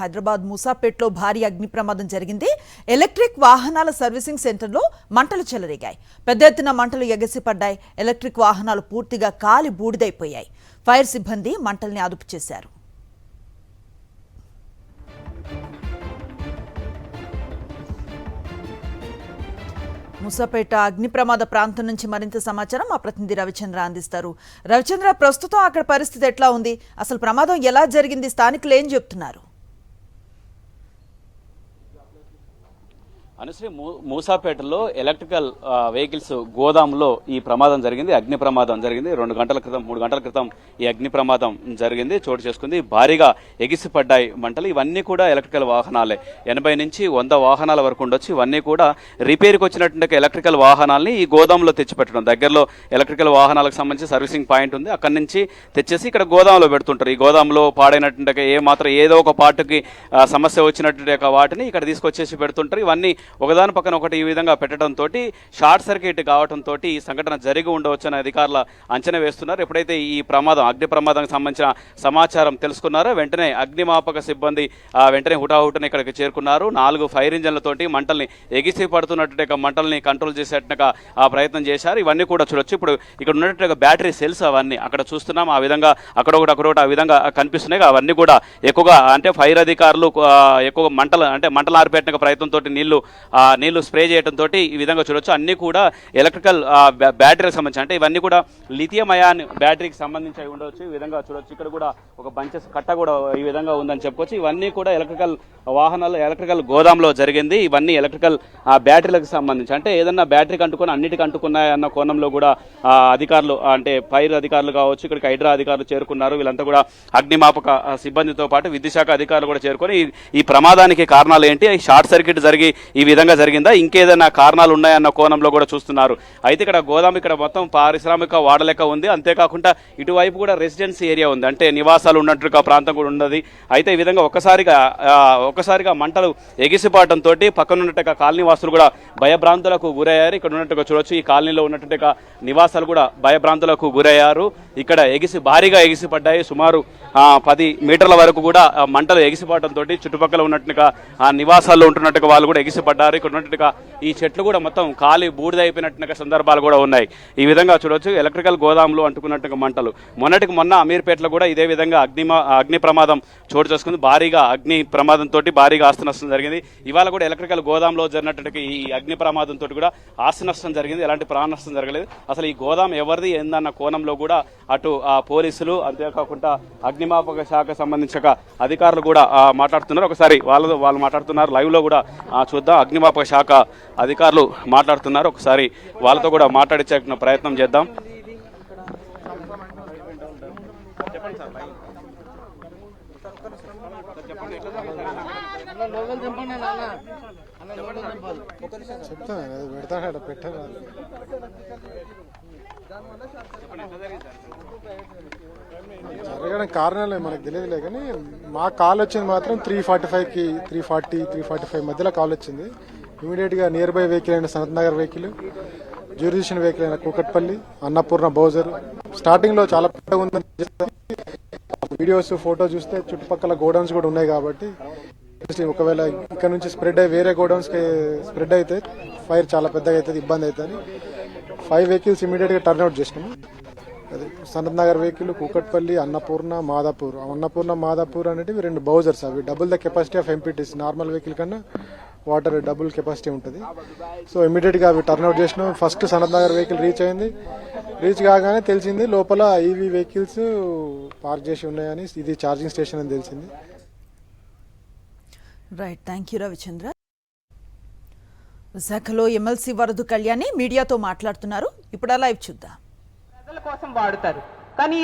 హైదరాబాద్ మూసాపేట్లో భారీ అగ్ని ప్రమాదం జరిగింది. ఎలక్ట్రిక్ వాహనాల సర్వీసింగ్ సెంటర్లో మంటలు చెలరేగాయి. పెద్ద ఎత్తున మంటలు ఎగసిపడ్డాయి. ఎలక్ట్రిక్ వాహనాలు పూర్తిగా కాలి బూడిదైపోయాయి. ఫైర్ సిబ్బంది మంటల్ని అదుపు చేశారు. మూసాపేట అగ్ని ప్రమాద ప్రాంతం నుంచి మరింత సమాచారం మా ప్రతినిధి రవిచంద్ర అందిస్తారు. రవిచంద్ర, ప్రస్తుతం అక్కడ పరిస్థితి ఎట్లా ఉంది? అసలు ప్రమాదం ఎలా జరిగింది? స్థానికులు ఏం చెప్తున్నారు? అనుశ్రీ, మూసాపేటలో ఎలక్ట్రికల్ వెహికల్స్ గోదాంలో ఈ ప్రమాదం జరిగింది. అగ్ని ప్రమాదం జరిగింది. 3 గంటల క్రితం ఈ అగ్ని ప్రమాదం జరిగింది, చోటు చేసుకుంది. భారీగా ఎగిసిపడ్డాయి మంటలు. ఇవన్నీ కూడా ఎలక్ట్రికల్ వాహనాలే. 80 నుంచి 100 వాహనాల వరకు ఉండొచ్చు. ఇవన్నీ కూడా రిపేర్కి వచ్చినటువంటి ఎలక్ట్రికల్ వాహనాలని ఈ గోదాంలో తెచ్చిపెట్టడం. దగ్గరలో ఎలక్ట్రికల్ వాహనాలకు సంబంధించి సర్వీసింగ్ పాయింట్ ఉంది. అక్కడి నుంచి తెచ్చేసి ఇక్కడ గోదాంలో పెడుతుంటారు. ఈ గోదాంలో పాడైనటువంటి ఏదో ఒక పార్ట్కి సమస్య వచ్చినటువంటి వాటిని ఇక్కడ తీసుకొచ్చేసి పెడుతుంటారు. ఇవన్నీ ఒకదాని పక్కన ఒకటి ఈ విధంగా పెట్టడంతో షార్ట్ సర్క్యూట్ కావడంతో ఈ సంఘటన జరిగి ఉండవచ్చని అధికారులు అంచనా వేస్తున్నారు. ఎప్పుడైతే ఈ అగ్ని ప్రమాదానికి సంబంధించిన సమాచారం తెలుసుకున్నారో వెంటనే అగ్నిమాపక సిబ్బంది వెంటనే హుటాహుటన ఇక్కడికి చేరుకున్నారు. 4 ఫైర్ ఇంజన్లతోటి మంటల్ని ఎగిసి పడుతున్నట్టు మంటల్ని కంట్రోల్ చేసేట్టుగా ప్రయత్నం చేశారు. ఇవన్నీ కూడా చూడొచ్చు. ఇప్పుడు ఇక్కడ ఉన్నట్టుగా బ్యాటరీ సెల్స్ అవన్నీ అక్కడ చూస్తున్నాం. ఆ విధంగా అక్కడొకటి ఆ విధంగా కనిపిస్తున్నాయి. అవన్నీ కూడా ఎక్కువగా అంటే ఫైర్ అధికారులు ఎక్కువ మంటలు ఆరిపెట్టిన ప్రయత్నంతో నీళ్లు స్ప్రే చేయడంతో ఈ విధంగా చూడొచ్చు. అన్ని కూడా ఎలక్ట్రికల్ బ్యాటరీకి సంబంధించి, అంటే ఇవన్నీ కూడా లిథియం అయాన్ బ్యాటరీకి సంబంధించి అయి ఉండవచ్చు. ఈ విధంగా చూడొచ్చు. ఇక్కడ కూడా ఒక బంచెస్ కట్ట కూడా ఈ విధంగా ఉందని చెప్పుకోవచ్చు. ఇవన్నీ కూడా ఎలక్ట్రికల్ వాహనాలు, ఎలక్ట్రికల్ గోదాంలో జరిగింది. ఇవన్నీ ఎలక్ట్రికల్ బ్యాటరీలకు సంబంధించి, అంటే ఏదన్నా బ్యాటరీకి అంటుకుని అన్నిటికి అంటుకున్నాయన్న కోణంలో కూడా అధికారులు, అంటే ఫైర్ అధికారులు కావచ్చు, ఇక్కడికి హైడ్రా అధికారులు చేరుకున్నారు. వీళ్ళంతా కూడా అగ్నిమాపక సిబ్బందితో పాటు విద్యుత్ శాఖ అధికారులు కూడా చేరుకొని ఈ ప్రమాదానికి కారణాలు ఏంటి, షార్ట్ సర్క్యూట్ జరిగి ఈ విధంగా జరిగిందా, ఇంకేదైనా కారణాలు ఉన్నాయన్న కోణంలో కూడా చూస్తున్నారు. అయితే ఇక్కడ గోదాం ఇక్కడ మొత్తం పారిశ్రామిక వాడలెక్క ఉంది. అంతేకాకుండా ఇటువైపు కూడా రెసిడెన్సీ ఏరియా ఉంది, అంటే నివాసాలు ఉన్నట్టుగా ప్రాంతం కూడా ఉన్నది. అయితే ఈ విధంగా ఒక్కసారిగా మంటలు ఎగిసిపడటంతో పక్కన ఉన్నట్టుగా కాలనీ వాసులు కూడా భయభ్రాంతులకు గురయ్యారు. ఇక్కడ ఉన్నట్టుగా చూడొచ్చు. ఈ కాలనీలో ఉన్నట్టుగా నివాసాలు కూడా భయభ్రాంతులకు గురయ్యారు. ఇక్కడ భారీగా ఎగిసిపడ్డాయి. సుమారు 10 మీటర్ల వరకు కూడా మంటలు ఎగిసిపడటంతో చుట్టుపక్కల ఉన్నట్టుగా నివాసాల్లో ఉంటున్నట్టుగా వాళ్ళు కూడా ఎగిసిపడ్డారు. ఇక్కడ ఉన్నట్టుగా ఈ చెట్లు కూడా మొత్తం కాలి బూడిదైపోయినట్టుగా సందర్భాలు కూడా ఉన్నాయి. ఈ విధంగా చూడొచ్చు. ఎలక్ట్రికల్ గోదాంలో అంటుకున్నట్టుగా మంటలు. మొన్న అమీర్పేటలో కూడా ఇదే విధంగా అగ్ని ప్రమాదం చోటు చేసుకుంది. భారీగా అగ్ని ప్రమాదంతో భారీగా ఆస్తి నష్టం జరిగింది. ఇవాళ కూడా ఎలక్ట్రికల్ గోదాంలో జరిగినట్టుగా ఈ అగ్ని ప్రమాదంతో కూడా ఆస్తి నష్టం జరిగింది. ఎలాంటి ప్రాణ నష్టం జరగలేదు. అసలు ఈ గోదాం ఎవరిది ఏందన్న కోణంలో కూడా అటు పోలీసులు, అంతేకాకుండా అగ్నిమాపక శాఖ సంబంధించిన అధికారులు కూడా మాట్లాడుతున్నారు. ఒకసారి వాళ్ళు మాట్లాడుతున్నారు. లైవ్ లో కూడా చూద్దాం. అగ్నిమాపక శాఖ అధికారులు మాట్లాడుతున్నారు. ఒకసారి వాళ్ళతో కూడా మాట్లాడించే ప్రయత్నం చేద్దాం. జరగడం కారణాలే మనకు తెలియదులే, కానీ మా కాల్ వచ్చింది మాత్రం 3:45కి 3:45 మధ్యలో కాల్ వచ్చింది. ఇమీడియట్గా నియర్ బై వెహికల్ అయిన సనత్ నగర్ వెహికల్, జ్యూరిడిషన్ వెహికల్ అయిన కూకట్పల్లి, అన్నపూర్ణ బౌజర్. స్టార్టింగ్ లో చాలా పెద్దగా ఉందని వీడియోస్ ఫోటో చూస్తే చుట్టుపక్కల గోడౌన్స్ కూడా ఉన్నాయి కాబట్టి ఒకవేళ ఇక్కడ నుంచి స్ప్రెడ్ అయ్యి వేరే గోడౌన్స్ కి స్ప్రెడ్ అయితే ఫైర్ చాలా పెద్దగా అవుతుంది, ఇబ్బంది అవుతుంది. 5 వెహికల్స్ ఇమీడియట్ గా టర్న్అవుట్ చేసినాము. అది సనత్ నగర్ వెహికల్, కూకట్పల్లి, అన్నపూర్ణ, మాదాపూర్ అనేటివి 2 బౌజర్స్. అవి double the capacity of MPTs. Normal vehicle కన్నా వాటర్ డబుల్ కెపాసిటీ ఉంటుంది. సో ఇమీడియట్ గా అవి టర్న్అవుట్ చేసినాం. First Sanath Nagar vehicle reach అయింది. రీచ్ కాగానే తెలిసింది లోపల ఈవీ వెహికల్స్ పార్క్ చేసి ఉన్నాయని, ఇది ఛార్జింగ్ స్టేషన్ అని తెలిసింది. Right, thank you Ravichandra. విశాఖలో ఎమ్మెల్సీ వరదు కళ్యాణి మీడియాతో మాట్లాడుతున్నారు. ఇప్పుడు లైవ్ చూద్దాం. ప్రజల కోసం వాడుతారు, కానీ